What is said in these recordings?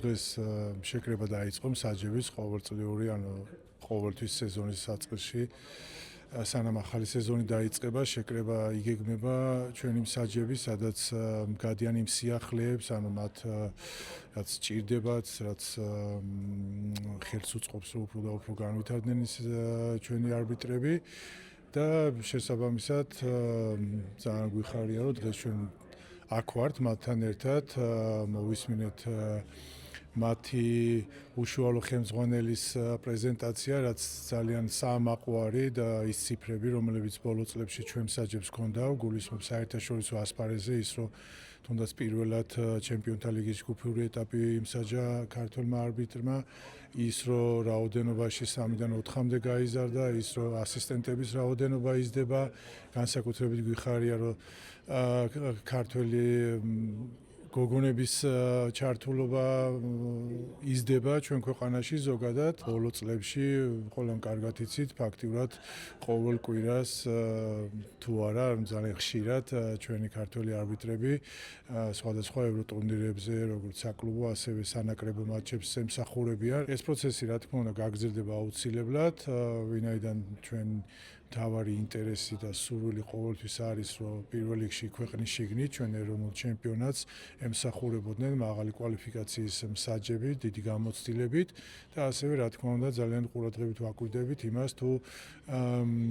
დღეს შეკრება დაიწყო მსაჯების ყოველწლიური, ანუ ყოველთვის სეზონის საწყისში. სანამ ახალი სეზონი დაიწყება, შეკრება იგეგმება ჩვენი მსაჯები, სადაც გადიან იმ სიახლეებს, ანუ მათ რაც სჭირდებათ, რაც ხელს უწყობს უფრო და უფრო განვითარდნენ ის ჩვენი არბიტრები და შესაბამისად ძალიან გვიხარია, რომ დღეს ჩვენ აქ ვართ მათთან ერთად, მოვისმინეთ მათი უშუალო ხელმძღვანელის პრეზენტაცია, რაც ძალიან საამაყო არის და ის ციფრები, რომლებიც ბოლო წლებში ჩვენ მსაჯებს ჰქონდა, გულისხმობს საერთაშორისო ასპარეზზე ის, რომ თუნდაც პირველად ჩემპიონთა ლიგის ჯგუფური ეტაპი იმსაჯა ქართველმა არბიტრმა, ის რომ რაოდენობაში 3-დან 4-მდე გაიზარდა, ის რომ ასისტენტების რაოდენობა იზრდება, განსაკუთრებით გვიხარია, რომ ქართველი გოგონების ჩართულობა იზრდება ჩვენ ქვეყანაში ზოგადად. ბოლო წლებში ყველამ კარგად იცით, ფაქტიურად ყოველ კვირას თუ არა, ძალიან ხშირად ჩვენი ქართველი არბიტრები სხვადასხვა ევროტურნირებზე, როგორც საკლუბო, ასევე სანაკრებო მატჩებს ემსახურებიან. ეს პროცესი, რა თქმა უნდა, გაგრძელდება აუცილებლად, ვინაიდან ჩვენ მთავარი ინტერესი და სურვილი ყოველთვის არის, რომ პირველ რიგში ქვეყნის შიგნით ჩვენ ეროვნულ ჩემპიონატს ემსახურებოდნენ მაღალი კვალიფიკაციის მსაჯები, დიდი გამოცდილებით და ასევე, რა თქმა უნდა, ძალიან ყურადღებით ვაკვირდებით იმას, თუ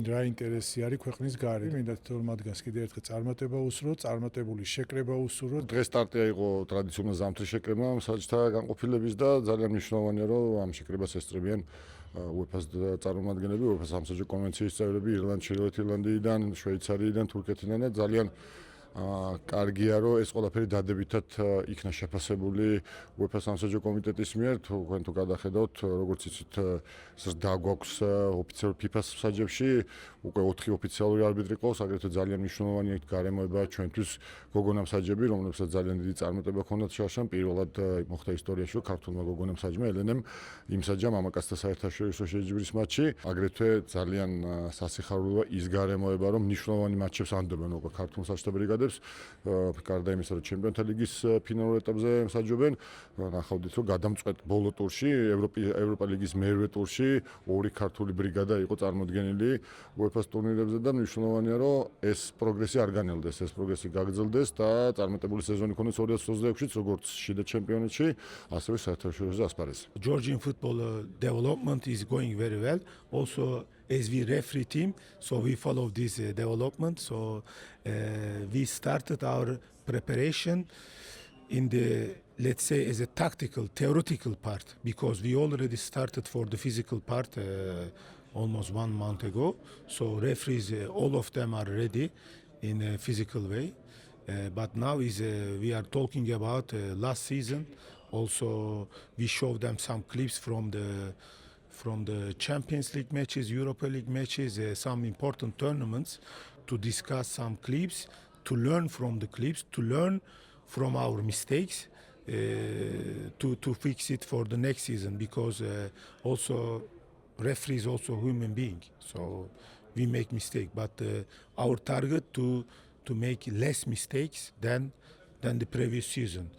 რა ინტერესი არის ქვეყნის გარეთ. მინდა თითოეულ მათგანს კიდევ ერთხელ წარმატება უსურვოთ, წარმატებული შეკრება უსურვოთ. დღეს სტარტია იყო ტრადიციული ზამთრის შეკრება მსაჯთა განყოფილების და ძალიან მნიშვნელოვანია, რომ ამ შეკრებას ესწრებიან UEFA-ს წარმომადგენლები, UEFA-ს სამსაჯო კონვენციის წევრები, ირლანდ, ჩრდილოეთ ირლანდიიდან, შვეიცარიიდან, თურქეთიდან და ძალიან კარგია, რომ ეს ყველაფერი დადებითად იქნა შეფასებული UEFA-ს სამსაჯო კომიტეტის მიერ. თქვენ თუ გადახედავთ, როგორც იცით, ზრდა გვაქვს ოფიციალურ FIFA-ს მსაჯებში, უკვე 4 ოფიციალური არბიტრი ყავს, აგრეთვე ძალიან მნიშვნელოვანი გარემოება ჩვენთვის გოგონა მსაჯები, რომლებსაც ძალიან დიდი წარმატება ჰქონდათ შაშან. პირველად მოხდა ისტორიაში, რომ ქართულმა გოგონა მსაჯმა ელენემ იმსაჯა მამაკაცთა საერთაშორისო შეჯიბრის მატჩი. აგრეთვე ძალიან სასიხარულოა ის გარემოება, რომ მნიშვნელოვანი მატჩებს ანდობენ უკვე ქართულ მსაჯთა ბრიგადებს. გარდა იმისა, რომ ჩემპიონთა ლიგის ფინალურ ეტაპზე მსაჯობენ, ნახავდით, რომ გადამწყვეტ ბოლო ტურში, ევროპა ლიგის მერვე ტურში ორი ქართული ბრიგადა იყო წარმოდგენილი UEFA-ს ტურნირებზე და მნიშვნელოვანია, რომ ეს პროგრესი არ განელდეს, ეს პროგრესი გაგრძელდეს და წარმატებული სეზონი ქონდეს 2026-ში, როგორც შიდა ჩემპიონატში, ასევე საერთაშორისო ასპარეზზე. Georgian football development is going very well. Also, as we referee team, so we follow this development. So we started our preparation in the, let's say, as a tactical, theoretical part, because we already started for the physical part almost 1 month ago. So referees, all of them are ready in a physical way. But now we are talking about last season. Also, we show them some clips from the Champions League matches, Europa League matches, some important tournaments, to discuss some clips, to learn from the clips, to learn from our mistakes, to fix it for the next season, because also referee is also a human being, so we make mistakes, but our target to make less mistakes than the previous season.